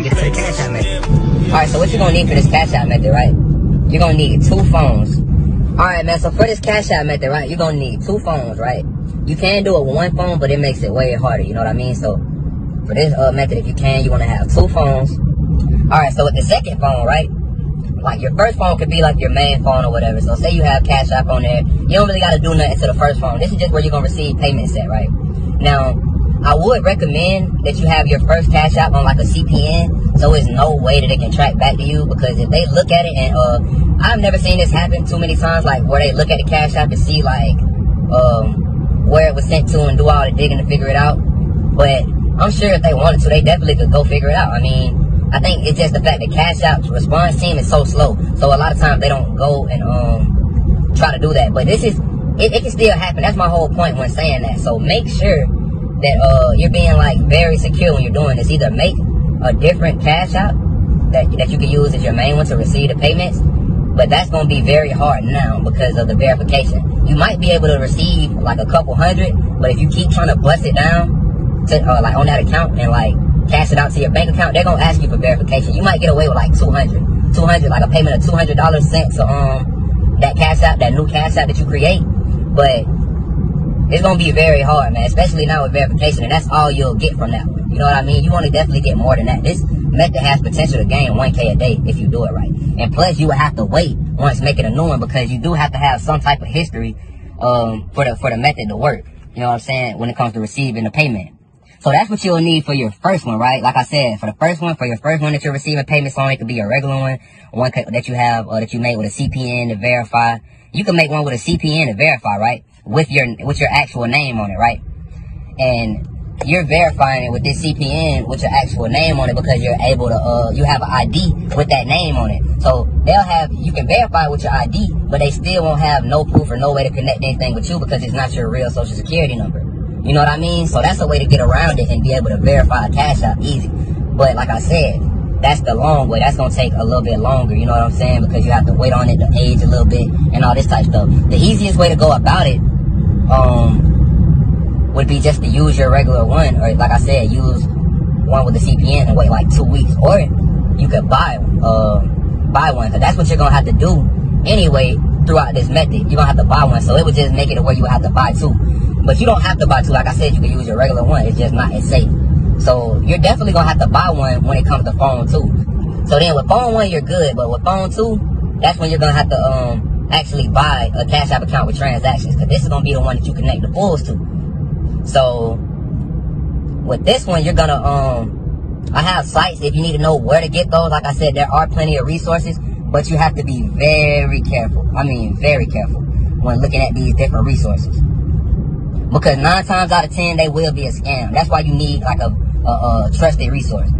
get to the Cash App method. Alright, so what you're gonna need for this Cash App method, right? You're gonna need 2 phones. Alright, man, so for this Cash App method, right, you're gonna need 2 phones, right? You can do it with 1 phone, but it makes it way harder, you know what I mean? So, for this method, if you can, you wanna have 2 phones. Alright, so with the second phone, right? Like, your first phone could be like your main phone or whatever. So, say you have Cash App on there. You don't really gotta do nothing to the first phone. This is just where you're gonna receive payments at, right? Now, I would recommend that you have your first Cash App on like a CPN, so there's no way that they can track back to you, because if they look at it, and I've never seen this happen too many times, like where they look at the Cash App and see like where it was sent to and do all the digging to figure it out. But I'm sure if they wanted to, they definitely could go figure it out. I mean, I think it's just the fact that Cash App's response team is so slow, so a lot of times they don't go and try to do that. But this is, it can still happen. That's my whole point when saying that. So make sure that you're being like very secure when you're doing this. Either make a different Cash App that you can use as your main one to receive the payments, but that's going to be very hard now because of the verification. You might be able to receive like a couple hundred, but if you keep trying to bust it down to like on that account and like cash it out to your bank account, they're gonna ask you for verification. You might get away with like 200, like a payment of $200 sent to that Cash App, that new Cash App that you create. But it's gonna be very hard, man, especially now with verification, and that's all you'll get from that one. You know what I mean? You want to definitely get more than that. This method has potential to gain 1K a day if you do it right. And plus, you will have to wait once making a new one, because you do have to have some type of history for the method to work. You know what I'm saying? When it comes to receiving the payment. So that's what you'll need for your first one, right? Like I said, for your first one that you're receiving payments on, it could be a regular one that you have, that you made with a CPN to verify. You can make one with a CPN to verify, right? With your actual name on it, right? And you're verifying it with this CPN with your actual name on it, because you're able to, you have an ID with that name on it. So you can verify with your ID, but they still won't have no proof or no way to connect anything with you, because it's not your real social security number. You know what I mean? So that's a way to get around it and be able to verify a Cash App easy. But like I said, that's the long way. That's going to take a little bit longer, you know what I'm saying? Because you have to wait on it to age a little bit and all this type of stuff. The easiest way to go about it would be just to use your regular one, or like I said, use one with the CPN and wait like 2 weeks. Or you could buy one, because that's what you're going to have to do anyway throughout this method. You're going to have to buy one, so it would just make it where you would have to buy 2. But you don't have to buy 2. Like I said, you can use your regular one. It's just not as safe. So you're definitely going to have to buy one when it comes to phone 2. So then with phone 1, you're good. But with phone 2, that's when you're going to have to actually buy a Cash App account with transactions, because this is going to be the one that you connect the pulls to. So with this one, you're going to, I have sites if you need to know where to get those. Like I said, there are plenty of resources, but you have to be very careful. I mean, very careful when looking at these different resources. Because 9 times out of 10, they will be a scam. That's why you need like a trusted resource.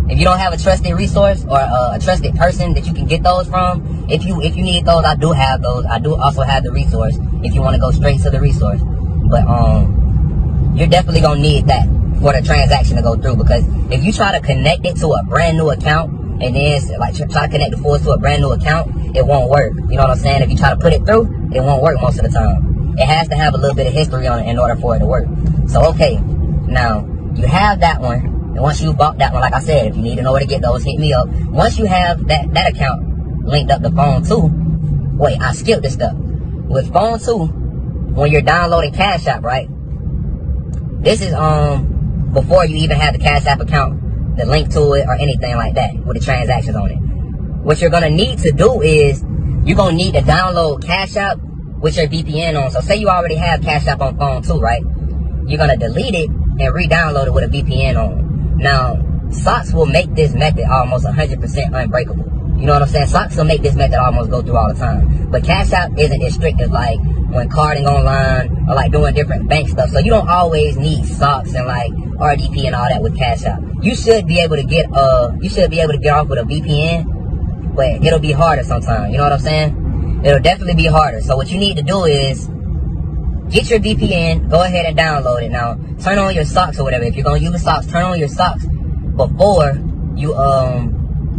If you don't have a trusted resource or a trusted person that you can get those from, if you need those, I do have those. I do also have the resource if you want to go straight to the resource. But you're definitely gonna need that for the transaction to go through, because if you try to connect it to a brand new account and then like try to connect the funds to a brand new account, it won't work. You know what I'm saying? If you try to put it through, it won't work most of the time. It has to have a little bit of history on it in order for it to work. So, okay, now, you have that one. And once you bought that one, like I said, if you need to know where to get those, hit me up. Once you have that account linked up to phone 2, wait, I skipped this stuff. With phone 2, when you're downloading Cash App, right? This is before you even have the Cash App account, the link to it or anything like that with the transactions on it. What you're going to need to do is, you're going to need to download Cash App with your VPN on. So say you already have Cash App on phone 2, right? You're going to delete it and re-download it with a VPN on. Now, socks will make this method almost 100% unbreakable. You know what I'm saying? Socks will make this method almost go through all the time. But Cash App isn't as strict as like when carding online or like doing different bank stuff. So you don't always need socks and like RDP and all that with Cash App. You should be able to get off with a VPN, but it'll be harder sometimes. You know what I'm saying? It'll definitely be harder. So what you need to do is get your VPN, go ahead and download it. Now, turn on your socks or whatever. If you're going to use socks, turn on your socks before you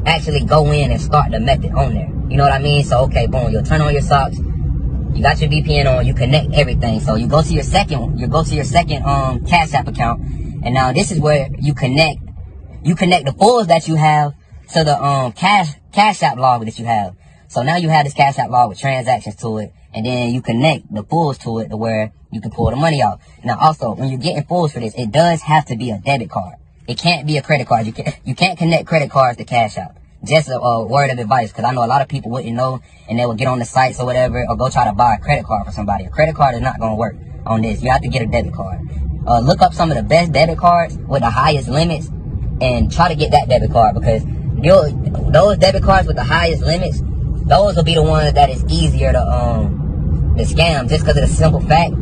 actually go in and start the method on there. You know what I mean? So, okay, boom, you'll turn on your socks. You got your VPN on, you connect everything. So you go to your second Cash App account. And now this is where you connect you connect the pulls that you have to the Cashapp log that you have. So now you have this Cashapp log with transactions to it, and then you connect the pulls to it to where you can pull the money out. Now also, when you're getting pulls for this, it does have to be a debit card. It can't be a credit card. You can't connect credit cards to Cashapp. Just a word of advice, because I know a lot of people wouldn't know, and they will get on the sites or whatever, or go try to buy a credit card for somebody. A credit card is not going to work on this. You have to get a debit card. Look up some of the best debit cards with the highest limits, and try to get that debit card, because those debit cards with the highest limits, those will be the ones that is easier to scam, just because of the simple fact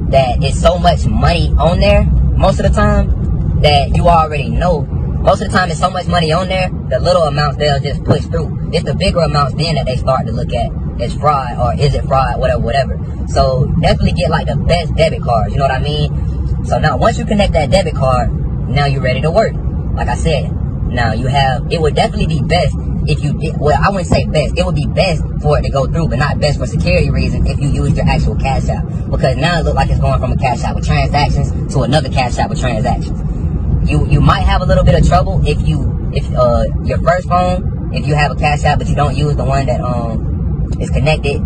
that it's so much money on there most of the time that you already know. Most of the time, it's so much money on there, the little amounts they'll just push through. It's the bigger amounts then that they start to look at as fraud, or is it fraud, whatever. So definitely get like the best debit cards, you know what I mean? So now once you connect that debit card, now you're ready to work. Like I said, now you have, it would definitely be best if you did, well, I wouldn't say best. It would be best for it to go through, but not best for security reasons if you use your actual Cashapp. Because now it looks like it's going from a Cashapp with transactions to another Cashapp with transactions. You might have a little bit of trouble if your first phone, if you have a Cashapp but you don't use the one that is connected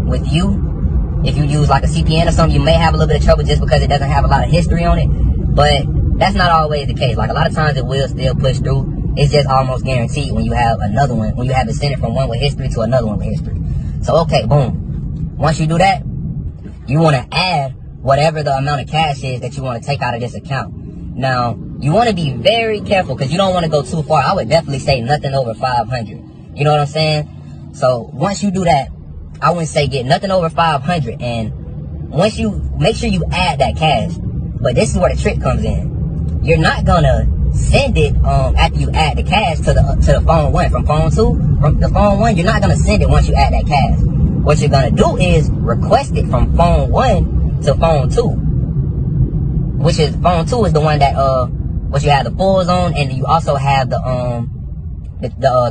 with you. If you use like a CPN or something, you may have a little bit of trouble just because it doesn't have a lot of history on it. But that's not always the case. Like a lot of times it will still push through. It's just almost guaranteed when you have another one, when you have it sent it from one with history to another one with history. So okay, boom. Once you do that, you want to add whatever the amount of cash is that you want to take out of this account. Now, you want to be very careful because you don't want to go too far. I would definitely say nothing over 500. You know what I'm saying? So once you do that, I wouldn't say get nothing over 500. And once you make sure you add that cash, but this is where the trick comes in. You're not gonna send it after you add the cash to the phone one. From phone two, from the phone one, you're not gonna send it once you add that cash. What you're gonna do is request it from phone one to phone two, which is phone two is the one that what you have the pulls on, and you also have the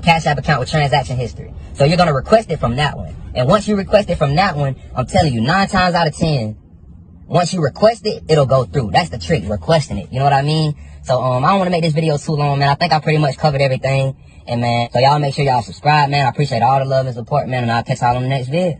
Cashapp account with transaction history. So you're gonna request it from that one. And once you request it from that one, I'm telling you, 9 times out of 10, once you request it, it'll go through. That's the trick, requesting it. You know what I mean? So I don't want to make this video too long, man. I think I pretty much covered everything. And man, so y'all make sure y'all subscribe, man. I appreciate all the love and support, man. And I'll catch y'all on the next vid.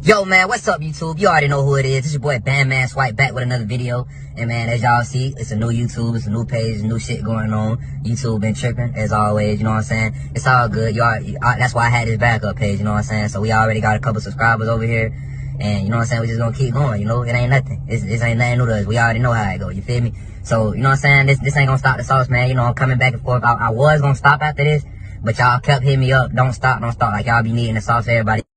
Yo, man, what's up, YouTube? You already know who it is. It's your boy Bandman Swipe back with another video. And man, as y'all see, it's a new YouTube, it's a new page, new shit going on. YouTube been tripping, as always, you know what I'm saying? It's all good. That's why I had this backup page, you know what I'm saying? So we already got a couple subscribers over here. And you know what I'm saying? We just gonna keep going, you know? It ain't nothing. This ain't nothing new to us. We already know how it go, you feel me? So, you know what I'm saying? This ain't gonna stop the sauce, man. You know, I'm coming back and forth. I was gonna stop after this, but y'all kept hitting me up. Don't stop. Like y'all be needing the sauce, everybody.